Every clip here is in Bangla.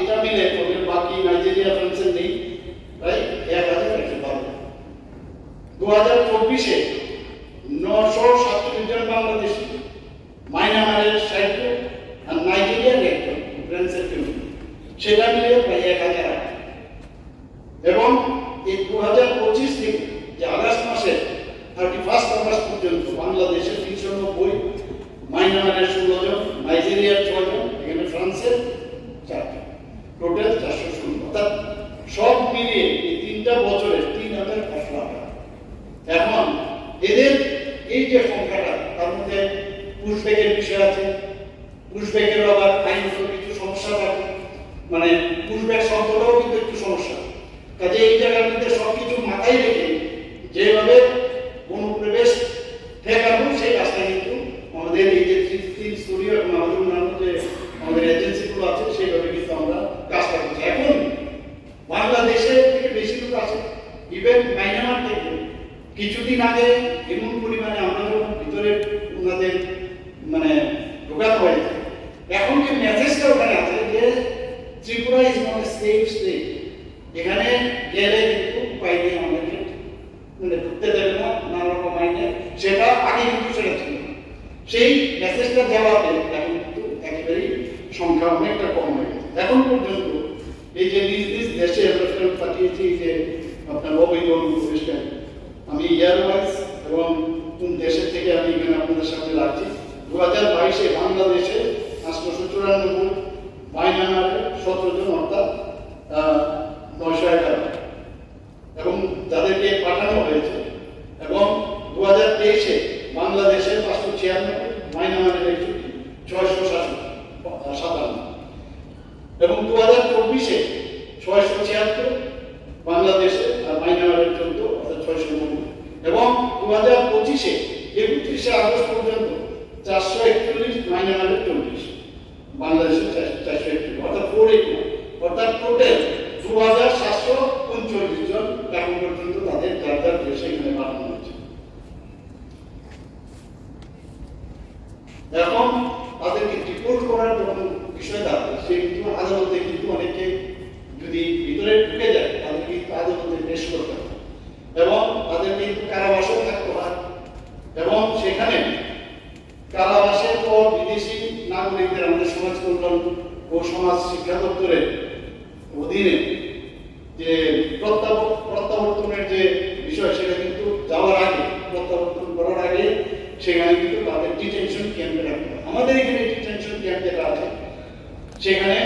এটা মিলে ওদের বাকি নাইজেরিয়া ফ্রান্সের নেই প্রায় 1112। 2024-এ 947 জন বাংলাদেশি, মায়ানমারের 60 জন আর নাইজেরিয়ার 1 জন, ফ্রান্সের কেউ, সেটা মিলে প্রায় 1008। এবং এই 2025 থেকে যে আগস্ট মাসের 31 আগস্ট পর্যন্ত বাংলাদেশের 390, মায়ানমারের 16 জন, নাইজেরিয়ার 6 জন, এখানে ফ্রান্সের 4 জন, টোটাল 416। অর্থাৎ সব মিলিয়ে এই 3টা বছরে 3000 এখন এদের এই যে সংখ্যাটা, তার মধ্যে পুশব্যাকের বিষয় আছে, পুশব্যাকের আবার আইনগত কিছু সমস্যা থাকে, মানে পুশব্যাক শব্দটাও কিন্তু একটু সমস্যা। কাজে এই জায়গার মধ্যে সবকিছু মাথায় রেখে যেভাবে অনুপ্রবেশ ঠেকানো সেই কাজটা কিন্তু আমাদের এই যে 3 স্তরীয় এবং আমাদের অন্যান্য যে আমাদের এজেন্সিগুলো আছে সেইভাবে কিন্তু আমরা কাজটা করছি। এখন বাংলাদেশের থেকে বেশি লোক আছে, ইভেন মায়ানমার থেকে কিছুদিন আগে এমন পরিমাণে আমরা যখন ভিতরে ওনাদের মানে ঢোকানো হয়েছে, এখন যে মেসেজটা ওখানে আছে যে Tripura is not a safe state, এখানে গেলে কিন্তু বাইরে আমাদেরকে মানে ঢুকতে দেবে না, নানা রকম আইনে, সেটা আগে কিন্তু সেটা ছিল। সেই মেসেজটা দেওয়াতে এখন কিন্তু একেবারেই সংখ্যা অনেকটা কম হয়ে গেছে। এখন পর্যন্ত এই যে নিজ নিজ দেশে রেফারেন্স পাঠিয়েছি যে আপনার অবৈধ অনুপ্রবেশকারী, আমি এয়ারওয়াইজ এবং কোন দেশের থেকে আমি এখানে আপনাদের সাথে রাখছি। 2022-এ বাংলাদেশে 894, মায়ানমারে 17 জন, অর্থাৎ 911, এবং যাদেরকে পাঠানো হয়েছে। এবং 2023-এ বাংলাদেশে 596, মায়ানমারের 657, এবং 2024-এ 676 বাংলাদেশে আর মায়ানমারের 14, অর্থাৎ 690, এবং 2025-এ 31 আগস্ট পর্যন্ত 441, মায়ানমারের 40, বাংলাদেশের 441, অর্থাৎ 481, অর্থাৎ টোটাল 2739 জন এখন পর্যন্ত তাদের যার যার দেশে এখানে পাঠানো হয়েছে। এখন তাদেরকে ডিপোর্ট করার যখন বিষয় দাঁড়ায়, সে কিন্তু আদালতে কিন্তু অনেকে যদি ভিতরে ঢুকে যায় তাদেরকে কিন্তু আদালতে পেশ করতে হয় এবং তাদের কিন্তু কারাবাসে থাকতে হয়। এবং সেখানে কারাবাসের পর বিদেশি নাগরিকদের আমাদের সমাজ কল্যাণ ও সমাজ শিক্ষা দপ্তরের অধীনে যে প্রত্যাবর্তনের যে বিষয়, সেটা কিন্তু যাওয়ার আগে, প্রত্যাবর্তন করার আগে সেখানে কিন্তু তাদের ডিটেনশন ক্যাম্পে রাখতে হয়। আমাদের এখানে ডিটেনশন ক্যাম্প যেটা আছে সেখানে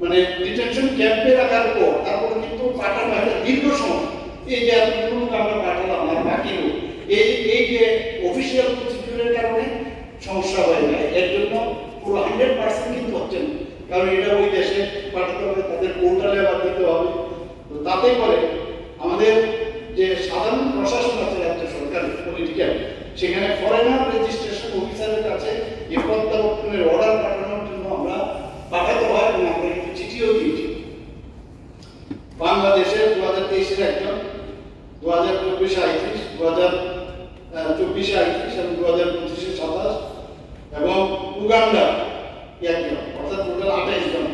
মানে ডিটেনশন ক্যাম্পে রাখার পর তারপর কিন্তু পাঠানো একটা দীর্ঘ সময়, এই যে এতগুলো লোক আমরা পাঠালাম আর বাকি লোক, এই যে অফিসিয়াল প্রসিডিউরের কারণে সমস্যা হয়ে যায়। এর জন্য পুরো 100% কিন্তু হচ্ছে না, কারণ এটা ওই দেশে পাঠাতে হবে, তাদের পোর্টালে আবার দিতে হবে। তো তাতে করে আমাদের যে সাধারণ প্রশাসন আছে রাজ্য সরকারের পলিটিক্যাল, সেখানে ফরেনার রেজিস্ট্রেশন অফিসারের কাছে এই প্রত্যাবর্তনের অর্ডার পাঠানোর জন্য আমরা পাঠাতে হয় এবং আমরা কিন্তু চিঠিও দিয়েছি। বাংলাদেশের 2023-এর একজন, 2024-এ 38, 2024-এ 38 এবং 2025-এ 27, এবং উগান্ডা একজন, অর্থাৎ টোটাল 28 জন।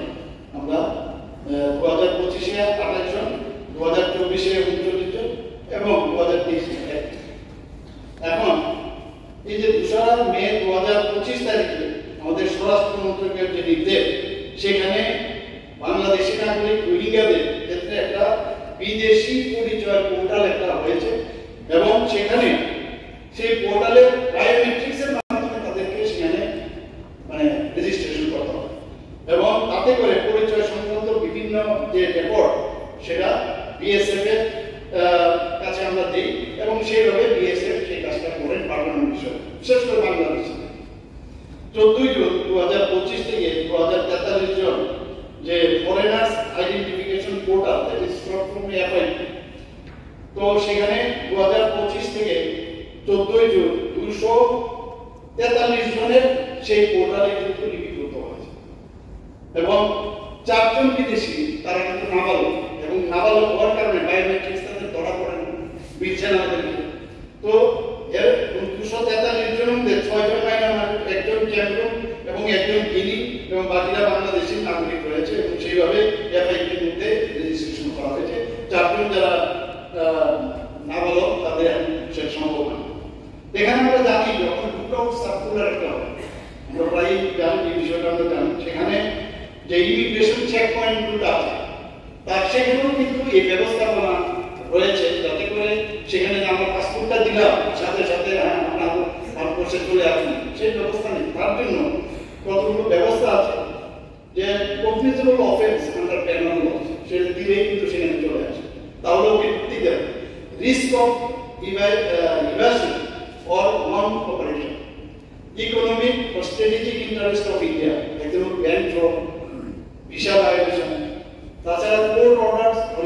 আমরা 2025-এ 28 জন, 2024-এ 39 জন এবং 2023-এ 1। এখন এই যে 2 মে 2025 তারিখে আমাদের স্বরাষ্ট্র মন্ত্রকের যে নির্দেশ, সেখানে বাংলাদেশি নাগরিক রোহিঙ্গাদের ক্ষেত্রে একটা বিদেশি পরিচয় পোর্টাল একটা হয়েছে এবং সেখানে সেই পোর্টালে বায়োমেট্রিক্সের মাধ্যমে তাদেরকে সেখানে মানে রেজিস্ট্রেশন করতে হবে এবং তাতে করে পরিচয় সংক্রান্ত বিভিন্ন যে রেকর্ড সেটা বিএসএফ এর কাছে আমরা দিই এবং সেইভাবে বিএসএফ সেই কাজটা করেন পাঠানোর বিষয়, বিশেষ করে বাংলাদেশে। 14 জুন 2025 থেকে 2043 জন যে foreigners identification portal, that is short form FI, তো সেখানে 2025 থেকে 14 জুন 243 জনের সেই পোর্টালে কিন্তু লিপিবদ্ধ হয়েছে এবং 4 জন বিদেশি, তারা কিন্তু নাবালক, এবং নাবালক হওয়ার কারণে বায়োমেট্রিক্স তাদের ধরা পড়ে না, মিলছে না তাদেরকে। তো এর 243 জনের মধ্যে 6 জন মায়ানমার, 1 জন ক্যামেরুন এবং 1 জন গিনি এবং বাকিরা বাংলাদেশি নাগরিক রয়েছে এবং সেই সেইভাবে এফআইপির মধ্যে রেজিস্ট্রেশন করা হয়েছে। 4 জন যারা নাবালক তাদের সে সম্ভব না। এখানে আমরা জানি যখন লুকআউট সার্কুলার একটা হয়, আমরা প্রায় জানি এই বিষয়টা আমরা জানি, সেখানে যে ইমিগ্রেশন চেক পয়েন্টগুলো আছে তার সেখানেও কিন্তু এই ব্যবস্থাপনা রয়েছে, যাতে করে সেখানে আমার পাসপোর্টটা দিলাম সাথে সাথে আপনার ভারতবর্ষে চলে আসুন, সেই ব্যবস্থা নেই। তার জন্য কতগুলো ব্যবস্থা আছে যে কগনিজেবল অফেন্স আন্ডার পেনাল ল, সেটা দিলেই কিন্তু সেখানে চলে আসে, তাহলে ওকে দিতে হবে। Risk of evasion or non-cooperation, economic or strategic interest of India, like banned from visa violation, তাছাড়া court orders or